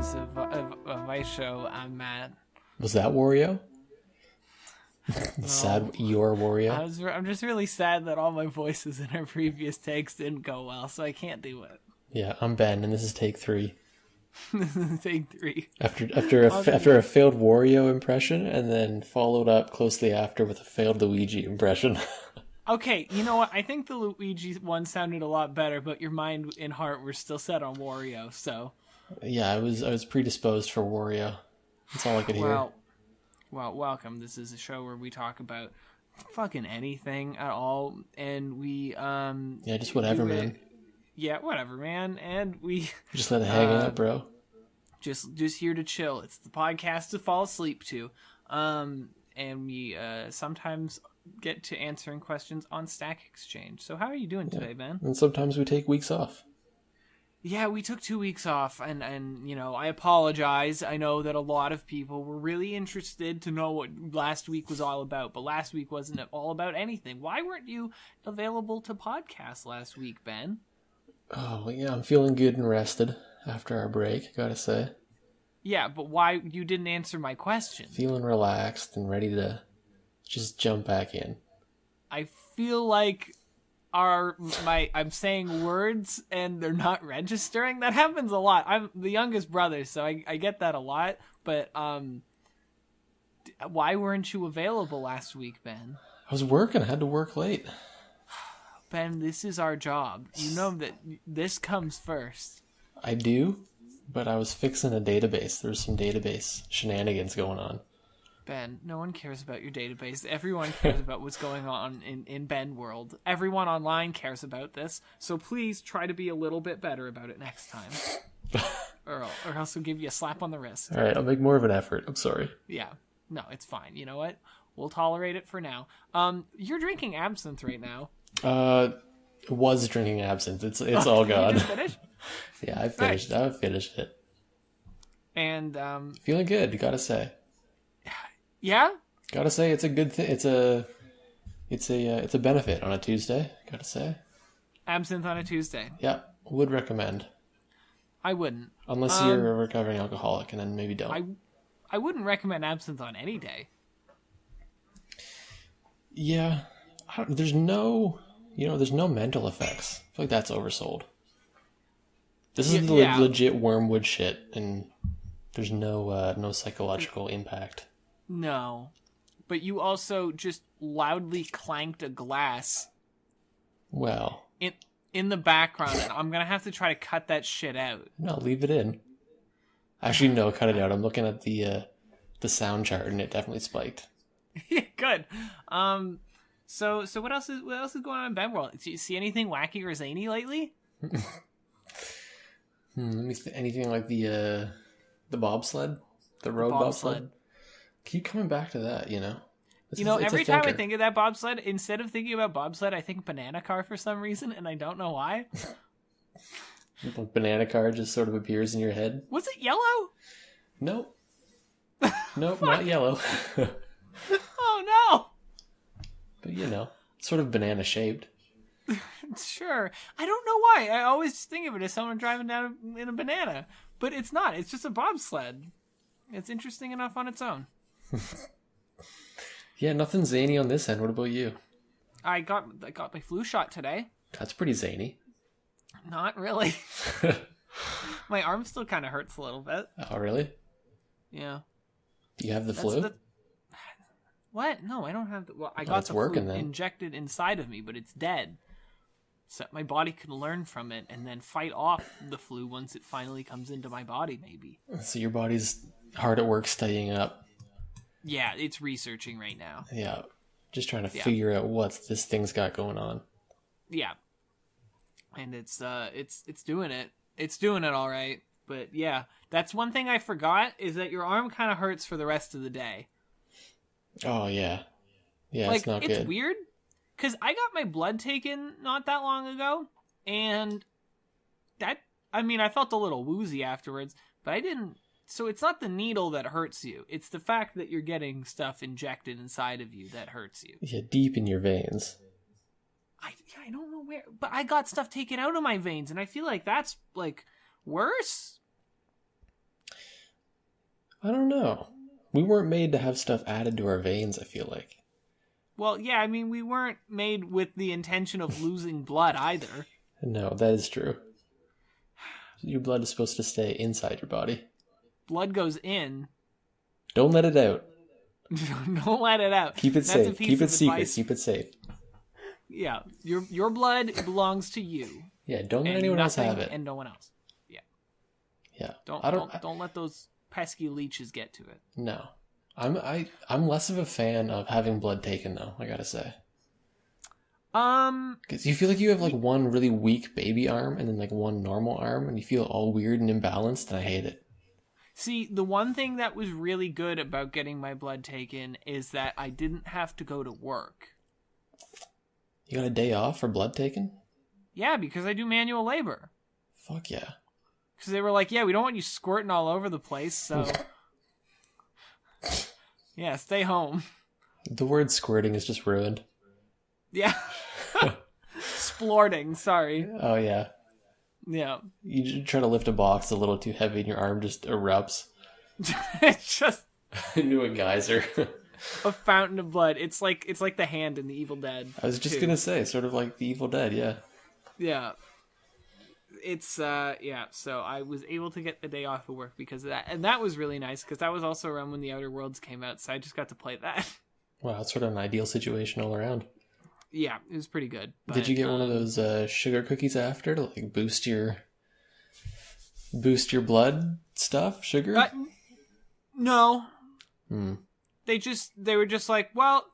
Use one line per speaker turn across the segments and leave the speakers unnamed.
listeners of my show. I'm Matt.
Was that Wario?
No.
Sad your Wario?
I'm just really sad that all my voices in our previous takes didn't go well, so I can't do it.
Yeah, I'm Ben, and this is take 3.
Take 3.
After a failed Wario impression, and then followed up closely after with a failed Luigi impression.
Okay, you know what? I think the Luigi one sounded a lot better, but your mind and heart were still set on Wario, so...
Yeah, I was predisposed for Wario. That's all I could hear.
Well, welcome. This is a show where we talk about fucking anything at all, and we
Yeah, just whatever, man.
Yeah, whatever, man. And we
Just let it hang out, bro.
Just here to chill. It's the podcast to fall asleep to. And we sometimes get to answering questions on Stack Exchange. So how are you doing today, Ben?
And sometimes we take weeks off.
Yeah, we took 2 weeks off, and you know, I apologize. I know that a lot of people were really interested to know what last week was all about, but last week wasn't all about anything. Why weren't you available to podcast last week, Ben?
Oh, well, yeah, I'm feeling good and rested after our break, gotta say.
Yeah, but why you didn't answer my question?
Feeling relaxed and ready to just jump back in.
I feel like I'm saying words and they're not registering. That happens a lot. I'm the youngest brother, so I get that a lot. But why weren't you available last week, Ben?
I was working. I had to work late.
Ben, this is our job. You know that this comes first.
I do, but I was fixing a database. There was some database shenanigans going on.
Ben, no one cares about your database. Everyone cares about what's going on in Ben world. Everyone online cares about this. So please try to be a little bit better about it next time. or else we'll give you a slap on the wrist.
All right, I'll make more of an effort. I'm sorry.
Yeah. No, it's fine. You know what? We'll tolerate it for now. You're drinking absinthe right now.
Was drinking absinthe. It's all gone.
You just finished?
Yeah, I finished. Right. I finished it.
And
feeling good, gotta say.
Yeah?
Gotta say, it's a good thing. It's a benefit on a Tuesday, gotta say.
Absinthe on a Tuesday.
Yeah, would recommend.
I wouldn't.
Unless you're a recovering alcoholic, and then maybe don't.
I wouldn't recommend absinthe on any day.
Yeah. There's no mental effects. I feel like that's oversold. This is legit wormwood shit, and there's no psychological impact.
No, but you also just loudly clanked a glass.
Well,
in the background, and I'm gonna have to try to cut that shit out.
No, leave it in. Actually, no, cut it out. I'm looking at the sound chart, and it definitely spiked.
Good. So what else is going on in Ben World? Do you see anything wacky or zany lately?
Anything like the bobsled, the road bobsled. Keep coming back to that, you know.
Every time I think of that bobsled, instead of thinking about bobsled, I think banana car for some reason, and I don't know why.
Like banana car just sort of appears in your head.
Was it yellow?
Nope. Nope, not yellow.
Oh no!
But sort of banana shaped.
Sure. I don't know why. I always think of it as someone driving down in a banana, but it's not. It's just a bobsled. It's interesting enough on its own.
Yeah, nothing zany on this end. What about you?
I got my flu shot today.
That's pretty zany.
Not really. My arm still kind of hurts a little bit.
Oh, really?
Yeah.
Do you have the flu?
What? No, I don't have the... Well, I got the flu injected inside of me, but it's dead. So my body can learn from it and then fight off the flu once it finally comes into my body, maybe.
So your body's hard at work studying up.
Yeah, it's researching right now.
Yeah, just trying to figure out what this thing's got going on.
Yeah. And it's doing it. It's doing it all right. But yeah, that's one thing I forgot, is that your arm kind of hurts for the rest of the day.
Oh, yeah. Yeah,
like,
it's not good.
It's weird, because I got my blood taken not that long ago, and I felt a little woozy afterwards, but I didn't... So it's not the needle that hurts you. It's the fact that you're getting stuff injected inside of you that hurts you.
Yeah, deep in your veins.
I don't know where, but I got stuff taken out of my veins, and I feel like that's, like, worse.
I don't know. We weren't made to have stuff added to our veins, I feel like.
Well, yeah, I mean, we weren't made with the intention of losing blood either.
No, that is true. Your blood is supposed to stay inside your body.
Blood goes in.
Don't let it out.
Don't let it out.
Keep it safe. Keep it secret. Keep it safe.
Yeah, your blood belongs to you.
Yeah, don't let anyone else have it.
And no one else. Yeah.
Yeah.
Don't let those pesky leeches get to it.
No. I'm less of a fan of having blood taken though, I gotta say. Because you feel like you have like one really weak baby arm and then like one normal arm, and you feel all weird and imbalanced, and I hate it.
See, the one thing that was really good about getting my blood taken is that I didn't have to go to work.
You got a day off for blood taken?
Yeah, because I do manual labor.
Fuck yeah.
Because they were like, yeah, we don't want you squirting all over the place, so... yeah, stay home.
The word squirting is just ruined.
Yeah. Splorting, sorry.
Oh, yeah.
Yeah.
You try to lift a box a little too heavy and your arm just erupts.
It's just...
into a geyser.
A fountain of blood. It's like the hand in The Evil Dead.
I was just gonna say, sort of like The Evil Dead, yeah.
Yeah. It's, yeah, so I was able to get the day off of work because of that. And that was really nice, because that was also around when The Outer Worlds came out, so I just got to play that.
Wow, it's sort of an ideal situation all around.
Yeah, it was pretty good. But,
did you get one of those sugar cookies after to like boost your blood stuff? Sugar?
No.
Hmm.
They were just like, well,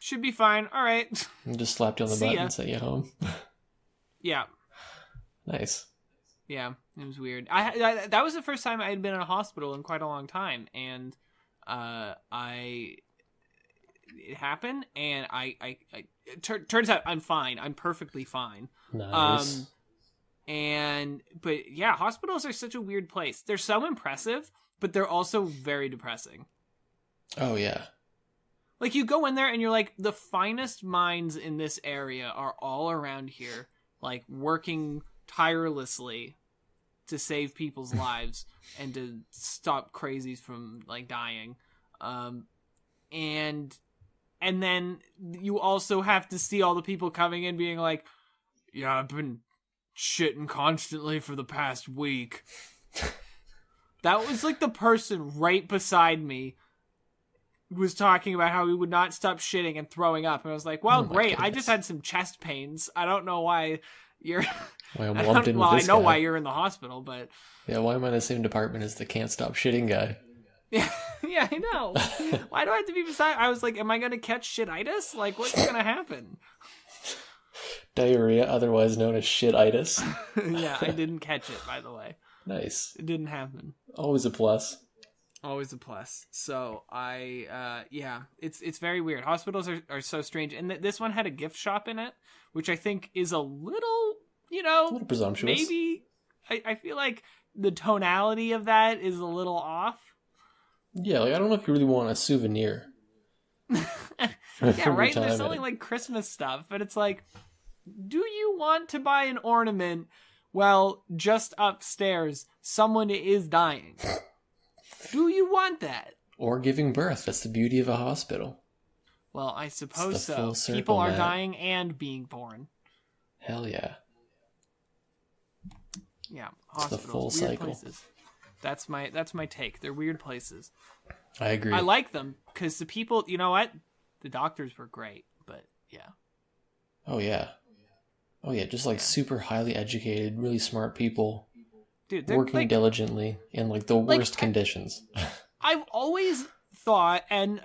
should be fine. All right.
And just slapped you on the butt and sent you home.
Yeah.
Nice.
Yeah, it was weird. I that was the first time I had been in a hospital in quite a long time, and it happened, and turns out I'm fine. I'm perfectly fine.
Nice.
But yeah, hospitals are such a weird place. They're so impressive, but they're also very depressing.
Oh yeah.
Like, you go in there and you're like, the finest minds in this area are all around here, like working tirelessly to save people's lives and to stop crazies from like dying. And then you also have to see all the people coming in being like, yeah, I've been shitting constantly for the past week. That was like the person right beside me was talking about how he would not stop shitting and throwing up. And I was like, well, great. Goodness. I just had some chest pains. I don't know why you're...
Why I'm lumped in with this
I know
guy.
why you're in the hospital, but...
Yeah, why am I in the same department as the can't stop shitting guy?
Yeah, yeah, I know. Why do I have to be beside... I was like, am I going to catch shititis? Like, what's going to happen?
Diarrhea, otherwise known as shititis.
Yeah, I didn't catch it, by the way.
Nice.
It didn't happen.
Always a plus.
Always a plus. So yeah, it's very weird. Hospitals are so strange, and this one had a gift shop in it, which I think is a little,
a little presumptuous.
Maybe I feel like the tonality of that is a little off.
Yeah, like I don't know if you really want a souvenir.
Yeah, right. They're selling like Christmas stuff, but it's like, do you want to buy an ornament? Well, just upstairs, someone is dying. Do you want that?
Or giving birth. That's the beauty of a hospital.
Well, I suppose so.
Circle,
people are
Matt.
dying and being born.
Hell yeah.
Yeah,
hospitals. It's the full
weird
cycle.
Places. That's my take. They're weird places.
I agree.
I like them because the people, you know what? The doctors were great, but yeah.
Oh yeah. Oh yeah, just like super highly educated, really smart people.
Dude,
working
like,
diligently in like the worst conditions.
I've always thought, and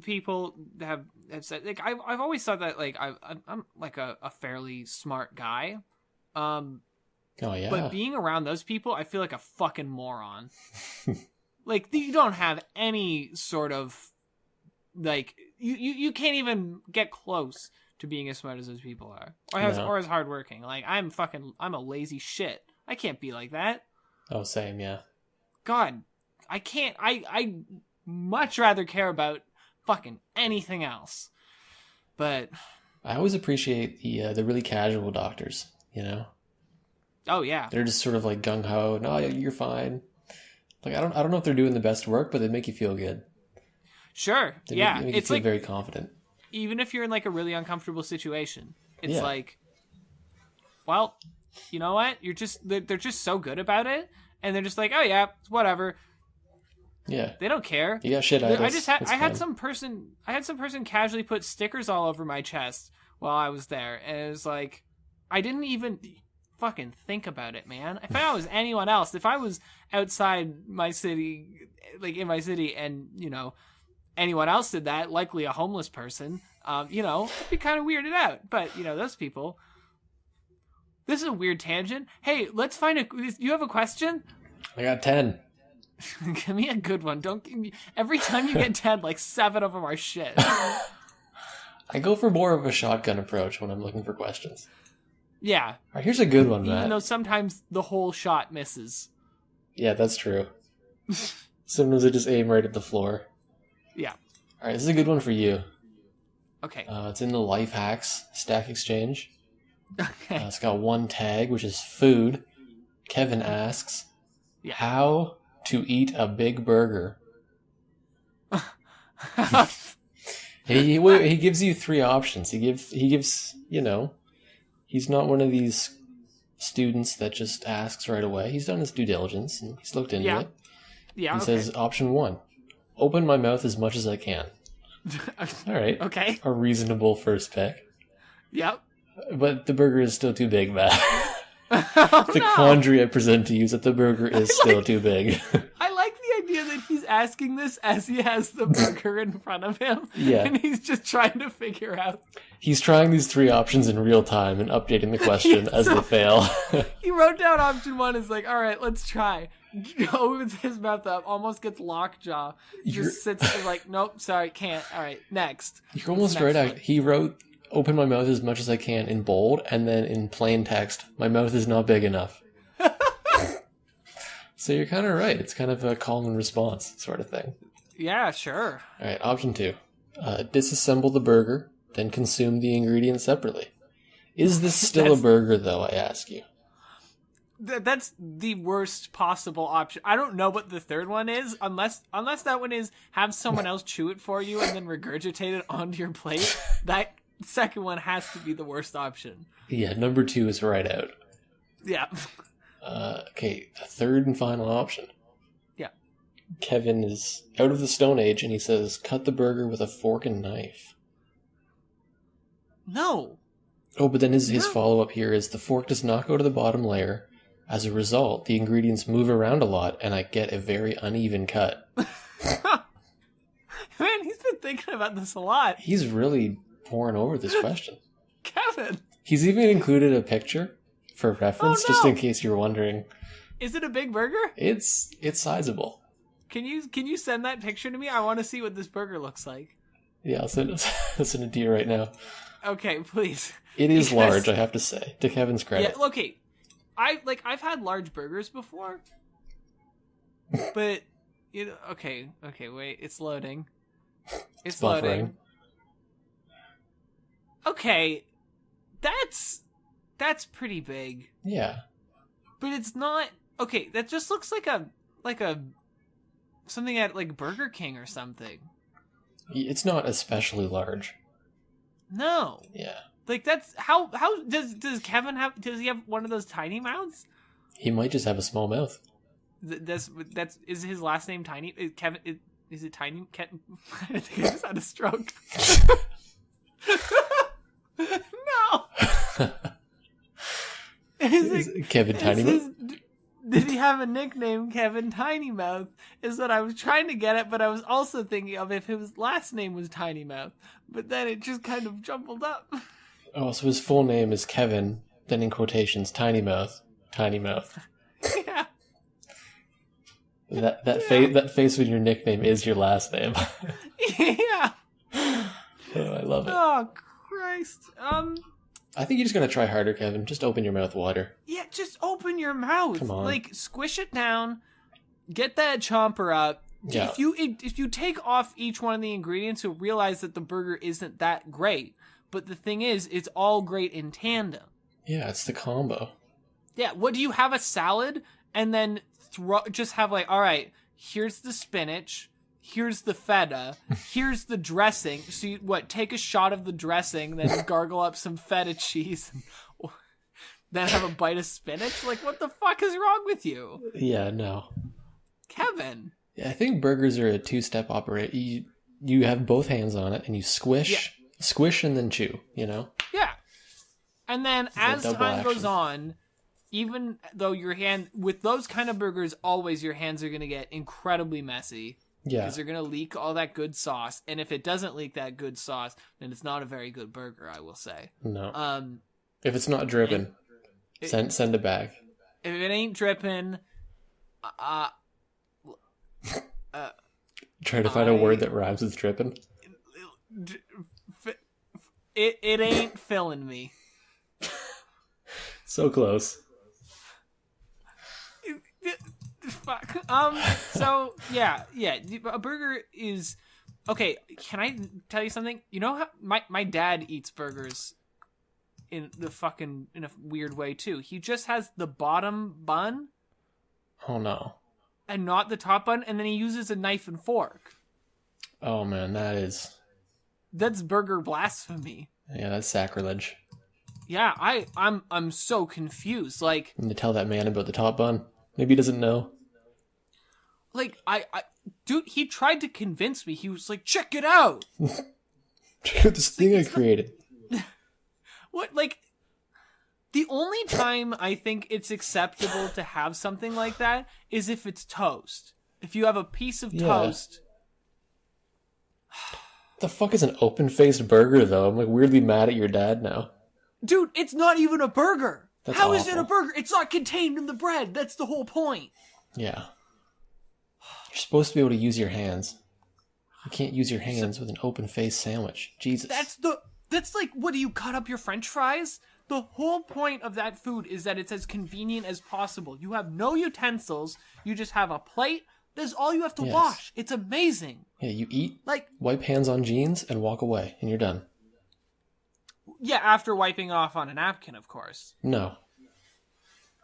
people have said, like, I've always thought that like I'm like a fairly smart guy.
Oh yeah.
But being around those people, I feel like a fucking moron. Like, you don't have any sort of like you can't even get close to being as smart as those people are, or as hardworking. Like, I'm a lazy shit. I can't be like that.
Oh, same, yeah. God,
I can't. I much rather care about fucking anything else. But
I always appreciate the really casual doctors,
Oh, yeah.
They're just sort of like gung-ho. No, you're fine. Like, I don't know if they're doing the best work, but they make you feel good.
Sure.
They
yeah.
make you feel very confident.
Even if you're in like a really uncomfortable situation, it's
Yeah.
like, well, you know what? They're just so good about it, and they're just like, oh yeah, whatever.
Yeah.
They don't care.
You got shit idols.
I had some person casually put stickers all over my chest while I was there, and it was like, I didn't even fucking think about it, man. If I was anyone else, if I was outside my city, like in my city, and you know, anyone else did that, likely a homeless person, you know, it'd be kind of weirded out. But you know, those people. This is a weird tangent. Hey, let's find a. You have a question?
I got 10.
Give me a good one. Don't give me. Every time you get 10, like 7 of them are shit.
I go for more of a shotgun approach when I'm looking for questions.
Yeah.
All right, here's a good one, Matt.
Even though sometimes the whole shot misses.
Yeah, that's true. Sometimes I just aim right at the floor.
Yeah.
All right, this is a good one for you.
Okay.
It's in the Life Hacks Stack Exchange.
Okay.
It's got one tag, which is food. Kevin asks, how to eat a big burger. He gives you 3 options. He gives, you know, he's not one of these students that just asks right away. He's done his due diligence and he's looked into it.
Yeah.
He says option 1, open my mouth as much as I can. All right.
Okay.
A reasonable first pick.
Yep.
But the burger is still too big, Matt. The quandary I present to you is that the burger is still too big.
I like the idea that he's asking this as he has the burger in front of him.
Yeah.
And he's just trying to figure out.
He's trying these 3 options in real time and updating the question as they fail.
He wrote down option 1 is like, all right, let's try. Opens his mouth up, almost gets lockjaw. Just sits there like, nope, sorry, can't. All right, next.
You're almost right. Out. He wrote, open my mouth as much as I can in bold, and then in plain text, my mouth is not big enough. So you're kind of right. It's kind of a call and response sort of thing.
Yeah, sure.
All right, option 2. Disassemble the burger, then consume the ingredients separately. Is this still a burger, though, I ask you?
That's the worst possible option. I don't know what the third one is, unless that one is have someone else chew it for you and then regurgitate it onto your plate. That second one has to be the worst option.
Yeah, number 2 is right out.
Yeah.
Okay, a third and final option.
Yeah.
Kevin is out of the Stone Age and he says, cut the burger with a fork and knife.
No.
Oh, but then his follow-up here is, the fork does not go to the bottom layer. As a result, the ingredients move around a lot and I get a very uneven cut.
Man, he's been thinking about this a lot.
He's really poring over this question.
Kevin!
He's even included a picture for reference, just in case you're wondering.
Is it a big burger?
It's sizable.
Can you send that picture to me? I want to see what this burger looks like.
Yeah, I'll send it to you right now.
Okay, please.
It is large, I have to say, to Kevin's credit.
Yeah, okay. I've had large burgers before. But you know, okay, wait, it's loading. It's loading. Okay. That's pretty big.
Yeah.
But it's not okay, that just looks like a something at like Burger King or something.
It's not especially large.
No.
Yeah.
Like that's how does Kevin have? Does he have one of those tiny mouths?
He might just have a small mouth.
That's is his last name Tiny? Kevin is it Tiny? I think I just had a stroke. No. Is it
Kevin Tinymouth?
Did he have a nickname, Kevin Tinymouth? Is what I was trying to get at, but I was also thinking of if his last name was Tinymouth. But then it just kind of jumbled up.
Oh, so his full name is Kevin, then in quotations, Tinymouth. Tinymouth.
Yeah.
That face with your nickname is your last name.
Yeah.
Oh, I love it.
Oh, Christ.
I think you're just gonna try harder, Kevin. Just open your mouth wider.
Yeah, just open your mouth.
Come on.
Like, squish it down. Get that chomper up.
Yeah.
If you take off each one of the ingredients, you'll realize that the burger isn't that great. But the thing is, it's all great in tandem.
Yeah, it's the combo.
Yeah, what do you have, a salad and then just have like, all right, here's the spinach, here's the feta, here's the dressing. So you, take a shot of the dressing, then gargle up some feta cheese, and then have a bite of spinach? Like, what the fuck is wrong with you?
Yeah, no.
Kevin.
Yeah, I think burgers are a two-step operation. You have both hands on it, and you squish, and then chew, you know?
Yeah. And then
It's
as
double
time
action.
goes on, even though with those kind of burgers, always your hands are going to get incredibly messy.
Yeah.
Because they're going to leak all that good sauce. And if it doesn't leak that good sauce, then it's not a very good burger, I will say.
No. If it's not dripping, send it back.
If it ain't dripping,
Try to find a word that rhymes with dripping.
It ain't filling me.
So close.
Fuck. So yeah. A burger is okay. Can I tell you something? You know how my dad eats burgers in a weird way too. He just has the bottom bun.
Oh no.
And not the top bun, and then he uses a knife and fork.
Oh man,
that's burger blasphemy.
Yeah, that's sacrilege.
Yeah, I'm so confused. Like,
And to tell that man about the top bun. Maybe he doesn't know.
Like, dude, he tried to convince me. He was like, check it out.
Check out this thing I created.
What, like, the only time I think it's acceptable to have something like that is if it's toast. If you have a piece of toast.
What the fuck is an open-faced burger, though? I'm like weirdly mad at your dad now.
Dude, it's not even a burger.
That's
How
awful.
is it a burger? It's not contained in the bread. That's the whole point.
Yeah. You're supposed to be able to use your hands. You can't use your hands with an open-faced sandwich. Jesus.
That's like, what do you cut up your French fries? The whole point of that food is that it's as convenient as possible. You have no utensils. You just have a plate. That's all you have to wash. It's amazing.
Yeah, you eat,
like,
wipe hands on jeans, and walk away, and you're done.
Yeah, after wiping off on a napkin, of course.
No.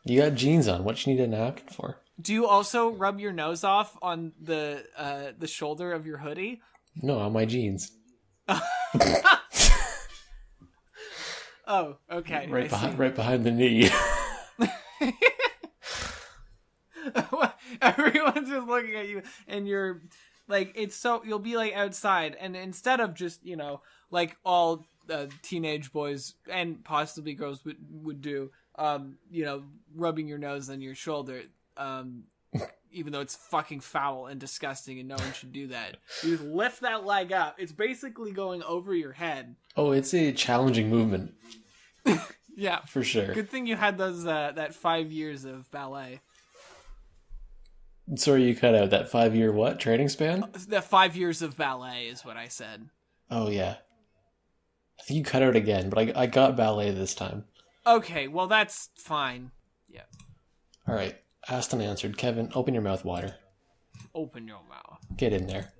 You got jeans on. What you need a napkin for?
Do you also rub your nose off on the shoulder of your hoodie?
No, on my jeans.
Oh, okay.
Right behind the knee.
Everyone's just looking at you, and you're like, you'll be like outside, and instead of just, like all teenage boys and possibly girls would do, rubbing your nose on your shoulder, even though it's fucking foul and disgusting and no one should do that. You just lift that leg up. It's basically going over your head.
Oh, it's a challenging movement.
Yeah.
For sure.
Good thing you had those that 5 years of ballet.
Sorry, you cut out that 5-year what? Training span?
That 5 years of ballet is what I said.
Oh, yeah. I think you cut out again, but I got ballet this time.
Okay, well, that's fine. Yeah.
All right. Asked and answered. Kevin, open your mouth wider.
Open your mouth.
Get in there.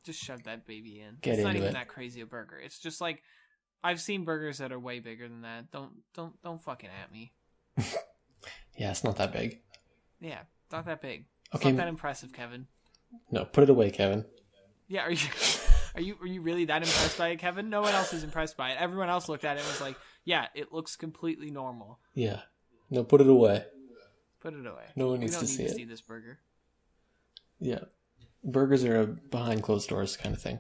Just shove that baby in.
Get
it's not
into
even
it.
that crazy a burger. It's just like, I've seen burgers that are way bigger than that. Don't fucking at me.
Yeah, it's not that big.
Yeah, not that big. It's
Okay.
not that impressive, Kevin.
No, put it away, Kevin.
Yeah, are you really that impressed by it, Kevin? No one else is impressed by it. Everyone else looked at it and was like, yeah, it looks completely normal.
Yeah. No, put it away.
Put it away.
No one needs
to
see it.
see this burger.
Yeah. Burgers are a behind closed doors kind of thing.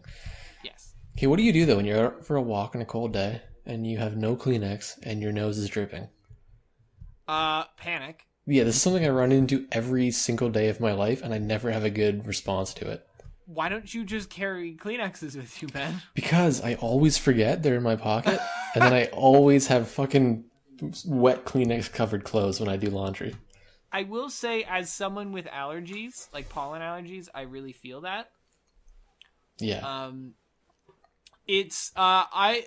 Yes.
Okay, what do you do, though, when you're out for a walk on a cold day and you have no Kleenex and your nose is dripping?
Panic.
Yeah, this is something I run into every single day of my life, and I never have a good response to it.
Why don't you just carry Kleenexes with you, Ben?
Because I always forget they're in my pocket, and then I always have fucking wet Kleenex-covered clothes when I do laundry.
I will say, as someone with allergies, like pollen allergies, I really feel that.
Yeah.
It's I'll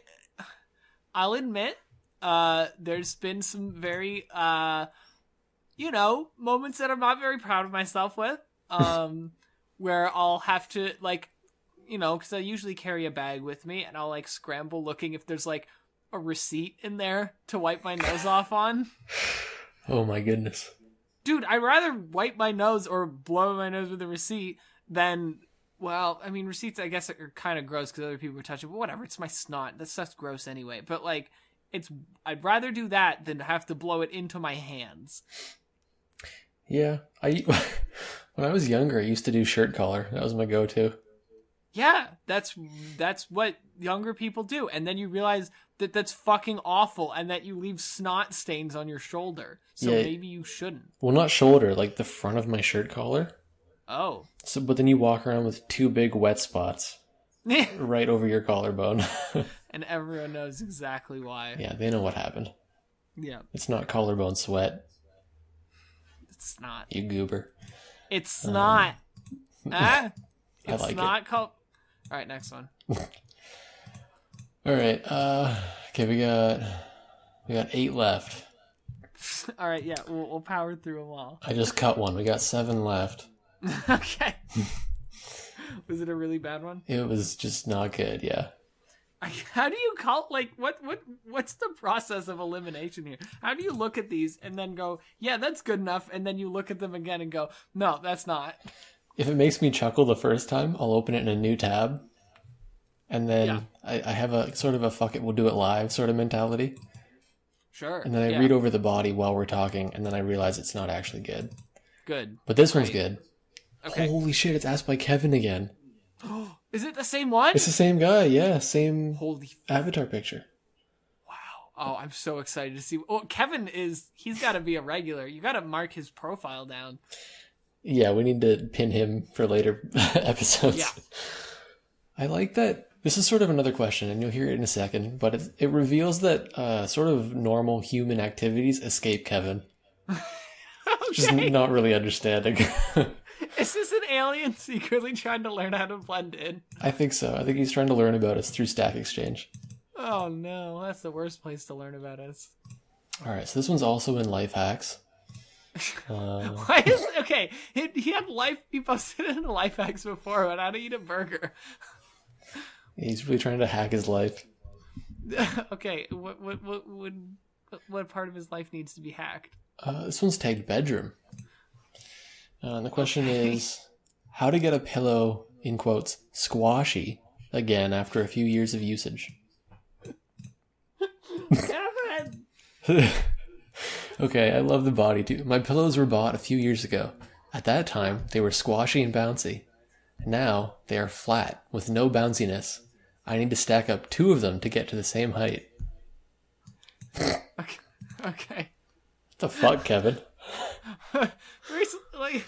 admit, there's been some very moments that I'm not very proud of myself with. Where I'll have to, like, because I usually carry a bag with me, and I'll, like, scramble looking if there's, like, a receipt in there to wipe my nose off on.
Oh my goodness.
Dude, I'd rather wipe my nose or blow my nose with a receipt than, well, I mean, receipts, I guess, are kind of gross because other people are touching, but whatever, it's my snot. That stuff's gross anyway. But, like, I'd rather do that than have to blow it into my hands.
Yeah. When I was younger, I used to do shirt collar. That was my go-to.
Yeah, that's what younger people do. And then you realize that that's fucking awful and that you leave snot stains on your shoulder. So maybe you shouldn't.
Well, not shoulder, like the front of my shirt collar.
Oh.
So, but then you walk around with 2 big wet spots right over your collarbone.
And everyone knows exactly why.
Yeah, they know what happened.
Yeah.
It's not collarbone sweat.
It's not.
You goober.
It's not. It's
I like
not
it.
All right, next one.
All right. Okay, we got 8 left.
All right, yeah, we'll power through them all.
I just cut one. We got 7 left.
Okay. Was it a really bad one?
It was just not good. Yeah.
How do you call, like, what's the process of elimination here? How do you look at these and then go, yeah, that's good enough, and then you look at them again and go, no, that's not.
If it makes me chuckle the first time, I'll open it in a new tab. And then I have a sort of a fuck it, we'll do it live sort of mentality.
Sure.
And then I read over the body while we're talking, and then I realize it's not actually good.
Good.
But this one's good.
Okay.
Holy shit, it's asked by Kevin again.
Is it the same one?
It's the same guy, yeah. Same
Holy
avatar picture.
Wow. Oh, I'm so excited to see. Oh, Kevin he's got to be a regular. You got to mark his profile down.
Yeah, we need to pin him for later episodes.
Yeah.
I like that. This is sort of another question, and you'll hear it in a second, but it reveals that sort of normal human activities escape Kevin.
Okay.
Just not really understanding.
Is this an alien secretly trying to learn how to blend in?
I think so. I think he's trying to learn about us through Stack Exchange.
Oh no, that's the worst place to learn about us.
Alright, so this one's also in Life Hacks.
Why is okay? He had he posted it in Life Hacks before about how to eat a burger.
He's really trying to hack his life.
Okay, what part of his life needs to be hacked?
This one's tagged bedroom. And the question is, how to get a pillow, in quotes, squashy again after a few years of usage.
Kevin!
Okay, I love the body too. My pillows were bought a few years ago. At that time, they were squashy and bouncy. Now, they are flat, with no bounciness. I need to stack up 2 of them to get to the same height.
Okay.
What the fuck, Kevin?
Like,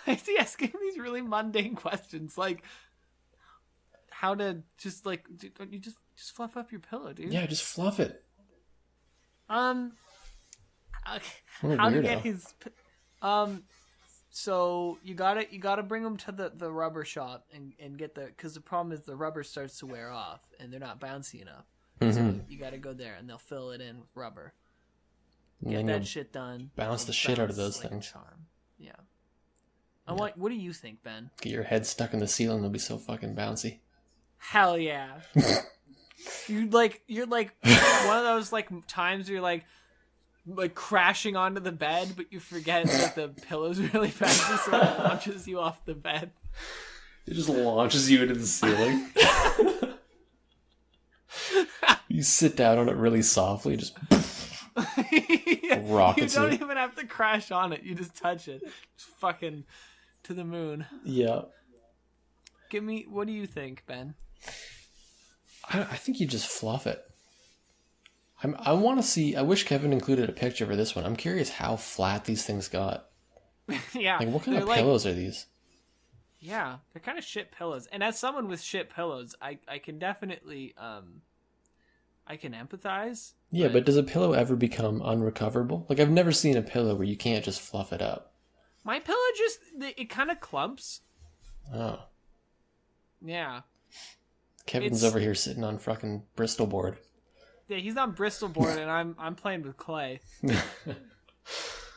why is he asking these really mundane questions? Like, how to just, like, don't you just fluff up your pillow, dude?
Yeah, just fluff it.
Okay. How to get his so you gotta bring them to the rubber shop and get because the problem is the rubber starts to wear off and they're not bouncy enough. So you gotta go there and they'll fill it in with rubber. Get that shit done.
Bounce the shit out of those things.
Charm. Yeah. What do you think, Ben?
Get your head stuck in the ceiling, they'll be so fucking bouncy.
Hell yeah. you're like one of those like times where you're like crashing onto the bed, but you forget that the pillow's really bouncy, so it launches you off the bed.
It just launches you into the ceiling. You sit down on it really softly, just rockets
you don't
it.
even have to crash on it, you just touch it. Just fucking to the moon.
Yeah.
What do you think, Ben?
I think you just fluff it. I want to see. I wish Kevin included a picture for this one. I'm curious how flat these things got.
Yeah.
Like, what kind of pillows are these?
Yeah, they're kind of shit pillows. And as someone with shit pillows, I can definitely I can empathize.
Yeah, but does a pillow ever become unrecoverable? Like, I've never seen a pillow where you can't just fluff it up.
My pillow it kind of clumps.
Oh.
Yeah.
Kevin's over here sitting on fucking Bristol board.
Yeah, he's on Bristol board and I'm playing with clay.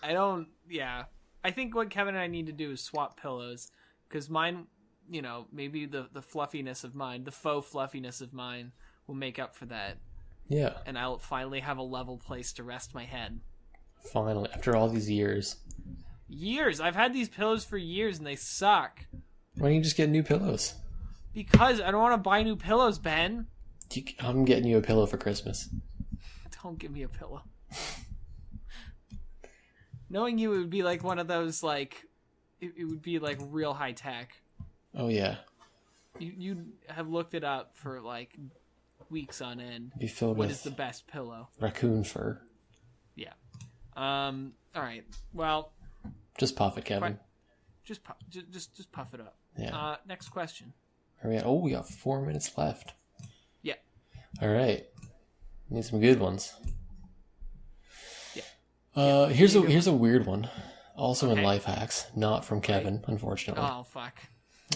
I think what Kevin and I need to do is swap pillows, because mine, maybe the fluffiness of mine, the faux fluffiness of mine will make up for that.
Yeah.
And I'll finally have a level place to rest my head.
Finally, after all these years.
Years. I've had these pillows for years and they suck.
Why don't you just get new pillows?
Because I don't want to buy new pillows, Ben.
I'm getting you a pillow for Christmas.
Don't give me a pillow. Knowing you, it would be like one of those, like, it would be like real high tech.
Oh, yeah.
You have looked it up for like weeks on end.
It'd be filled
what
with
is the best pillow?
Raccoon fur.
Yeah. All right. Well,
just puff it, Kevin.
Just puff it up.
Yeah.
Next question.
Oh, we got 4 minutes left.
Yeah.
All right. Need some good ones.
Yeah.
Here's a weird one. Also in life hacks, not from Kevin, unfortunately.
Oh fuck.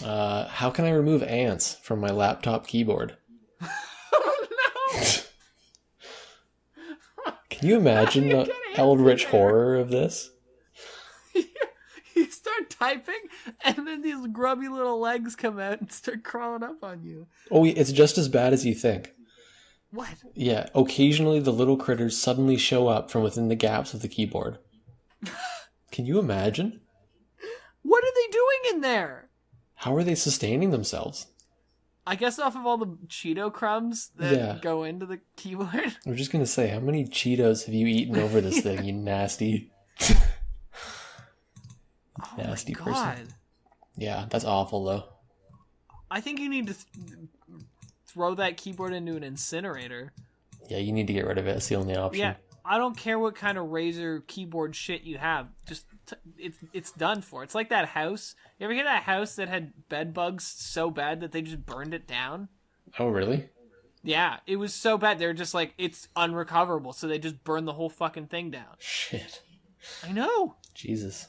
How can I remove ants from my laptop keyboard?
Oh no!
Can you imagine the eldritch horror of this?
You start typing, and then these grubby little legs come out and start crawling up on you.
Oh, it's just as bad as you think.
What?
Yeah, occasionally the little critters suddenly show up from within the gaps of the keyboard. Can you imagine?
What are they doing in there?
How are they sustaining themselves?
I guess off of all the Cheeto crumbs that go into the keyboard.
I'm just going to say, how many Cheetos have you eaten over this thing, you nasty... nasty person. Yeah, that's awful, though.
I think you need to throw that keyboard into an incinerator.
Yeah, you need to get rid of it. It's the only option.
Yeah, I don't care what kind of Razer keyboard shit you have. Just it's done for. It's like that house. You ever hear that house that had bed bugs so bad that they just burned it down?
Oh, really?
Yeah, it was so bad. They're just like, it's unrecoverable, so they just burned the whole fucking thing down.
Shit.
I know.
Jesus.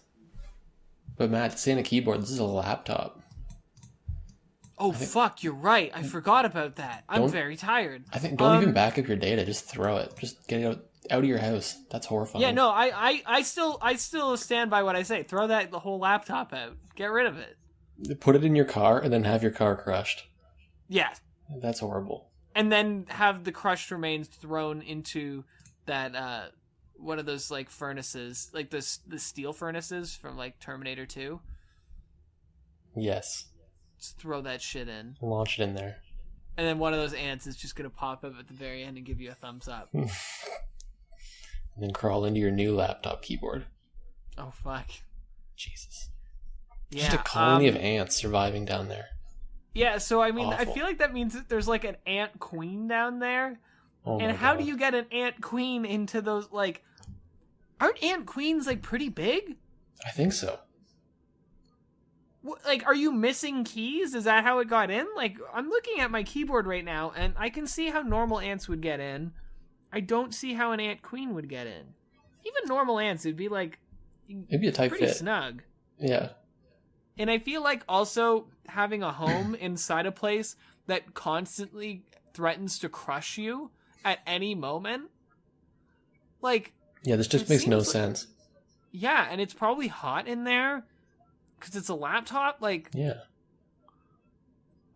But Matt, this ain't a keyboard. This is a laptop.
Oh, fuck, you're right. I forgot about that. I'm very tired.
I think don't even back up your data. Just throw it. Just get it out of your house. That's horrifying.
Yeah, no, I still stand by what I say. Throw the whole laptop out. Get rid of it.
Put it in your car and then have your car crushed.
Yeah.
That's horrible.
And then have the crushed remains thrown into that one of those like furnaces, like the steel furnaces from like Terminator 2.
Yes.
Just throw that shit in.
Launch it in there.
And then one of those ants is just gonna pop up at the very end and give you a thumbs up.
And then crawl into your new laptop keyboard.
Oh fuck.
Jesus.
Yeah,
just a colony of ants surviving down there.
Yeah, so I mean,
Awful.
I feel like that means that there's like an ant queen down there.
Oh
and how do you get an ant queen into those, like... Aren't ant queens, like, pretty big?
I think so.
Like, are you missing keys? Is that how it got in? Like, I'm looking at my keyboard right now, and I can see how normal ants would get in. I don't see how an ant queen would get in. Even normal ants, it'd be, like...
Maybe a tight
pretty
fit.
Snug.
Yeah.
And I feel like also having a home inside a place that constantly threatens to crush you at any moment. Like...
Yeah, this just makes no sense.
Yeah, and it's probably hot in there because it's a laptop. Like...
Yeah.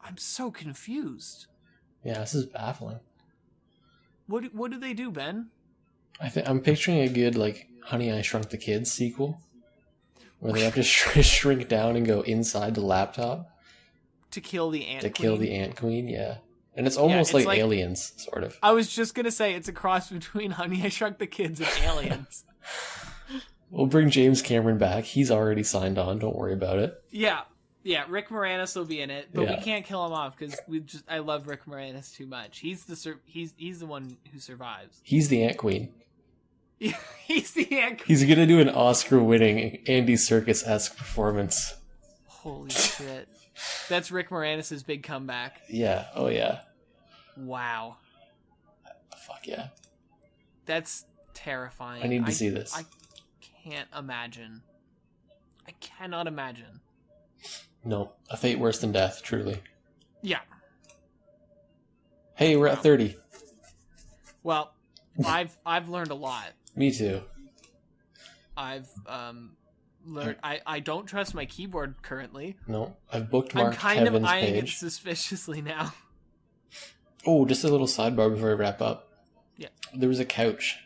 I'm so confused.
Yeah, this is baffling.
What do they do, Ben?
I'm picturing a good, like, Honey, I Shrunk the Kids sequel. Where they have to shrink down and go inside the laptop.
To kill the ant queen?
To kill the ant queen, yeah. And it's almost like Aliens, sort of.
I was just going to say, it's a cross between Honey, I Shrunk the Kids and Aliens.
We'll bring James Cameron back. He's already signed on. Don't worry about it.
Yeah. Yeah, Rick Moranis will be in it, but we can't kill him off because I love Rick Moranis too much. He's the one who survives.
He's the ant queen.
He's the ant queen.
He's gonna do an Oscar-winning Andy Serkis-esque performance.
Holy shit. That's Rick Moranis' big comeback.
Yeah. Oh, yeah.
Wow.
Fuck yeah.
That's terrifying.
I need to see this.
I can't imagine. I cannot imagine.
No. A fate worse than death, truly.
Yeah.
Hey, we're at 30.
Well, I've learned a lot.
Me too.
I've learned I don't trust my keyboard currently.
No, I've bookmarked Kevin's page. I'm kind of
eyeing it suspiciously now.
Oh, just a little sidebar before I wrap up.
Yeah.
There was a couch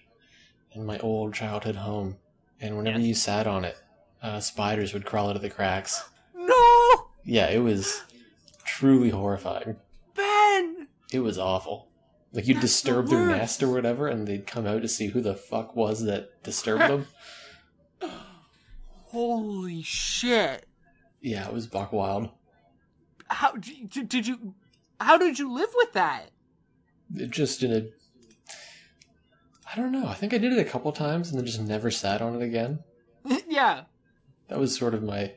in my old childhood home, and whenever
Yes.
you sat on it, spiders would crawl out of the cracks.
No!
Yeah, it was truly horrifying.
Ben!
It was awful. Like, you'd
That's
disturb
the
their
worst.
nest or whatever, and they'd come out to see who the fuck was that disturbed them.
Holy shit.
Yeah, it was buck wild.
How did you live with that?
It just in a... I don't know. I think I did it a couple times and then just never sat on it again.
Yeah.
That was sort of my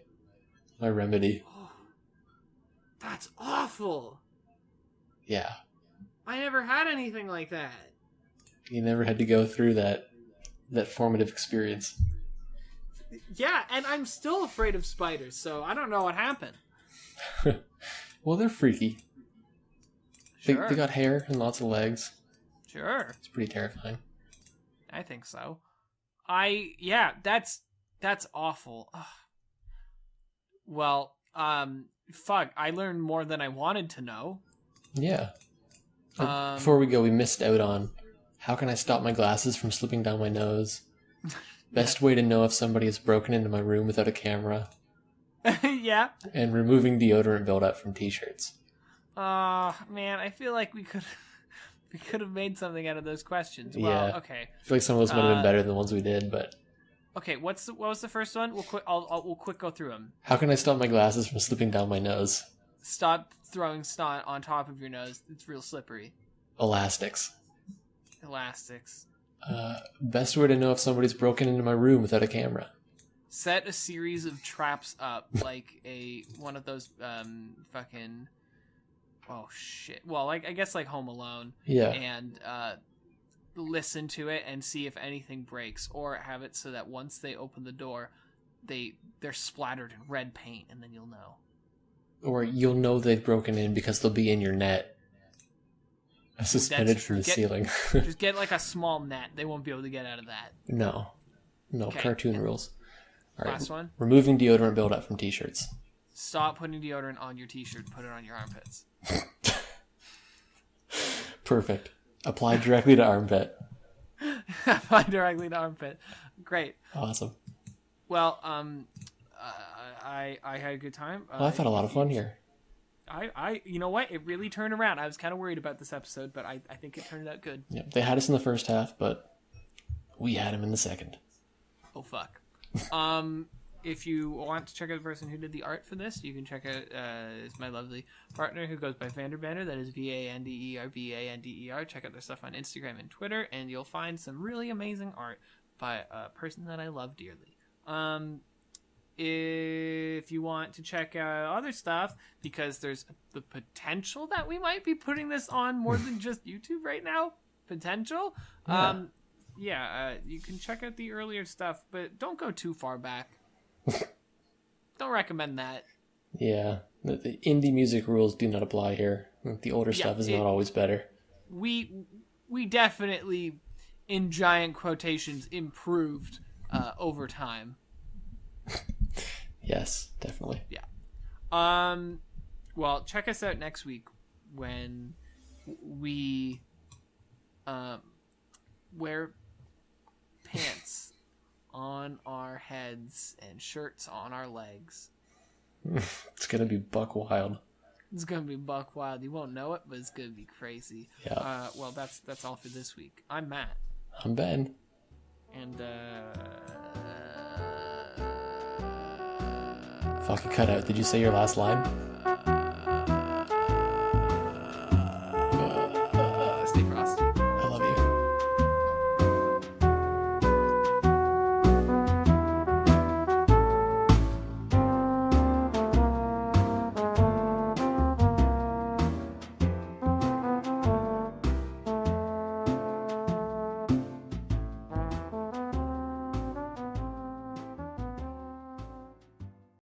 remedy.
That's awful.
Yeah.
I never had anything like that.
You never had to go through that formative experience.
Yeah, and I'm still afraid of spiders, so I don't know what happened.
Well, they're freaky.
Sure.
They got hair and lots of legs.
Sure.
It's pretty terrifying.
I think so. That's awful. Ugh. Well, fuck, I learned more than I wanted to know.
Yeah. Before we go, we missed out on how can I stop my glasses from slipping down my nose? Best way to know if somebody has broken into my room without a camera.
Yeah.
And removing deodorant buildup from t-shirts.
Man, I feel like we could have made something out of those questions. Well,
Yeah.
okay.
I feel like some of those might have been better than the ones we did, but...
Okay, what was the first one? We'll quick go through them.
How can I stop my glasses from slipping down my nose?
Stop throwing snot on top of your nose. It's real slippery.
Elastics.
Elastics.
Best way to know if somebody's broken into my room without a camera.
Set a series of traps up, like one of those fucking... Oh, shit. Well, like I guess like Home Alone.
Yeah.
And listen to it and see if anything breaks, or have it so that once they open the door, they're splattered in red paint, and then you'll know.
Or you'll know they've broken in because they'll be in your net. Suspended from the ceiling.
Just get like a small net. They won't be able to get out of that.
No,
Okay.
Cartoon rules. All right.
Last one.
Removing deodorant buildup from t-shirts.
Stop putting deodorant on your t-shirt. Put it on your armpits.
Perfect. Apply directly to armpit.
Apply directly to armpit. Great.
Awesome.
Well, I had a good time.
Well, I've had a lot of fun here.
You know what? It really turned around. I was kind of worried about this episode, but I think it turned out good.
Yeah, they had us in the first half, but we had them in the second.
Oh, fuck. If you want to check out the person who did the art for this, you can check out my lovely partner who goes by Vanderbander. That is VANDERBANDER. Check out their stuff on Instagram and Twitter, and you'll find some really amazing art by a person that I love dearly. If you want to check out other stuff, because there's the potential that we might be putting this on more than just YouTube right now. Potential.
Yeah.
You can check out the earlier stuff, but don't go too far back. Don't recommend that.
Yeah. The indie music rules do not apply here. The older stuff is not always better.
We definitely, in giant quotations, improved over time.
Yes, definitely.
Yeah. Well, check us out next week when we wear pants on our heads and shirts on our legs.
It's gonna be buck wild.
It's gonna be buck wild. You won't know it, but it's gonna be crazy.
Yeah.
Well, that's all for this week. I'm Matt.
I'm Ben.
And
Fuck, it cut out. Did you say your last line?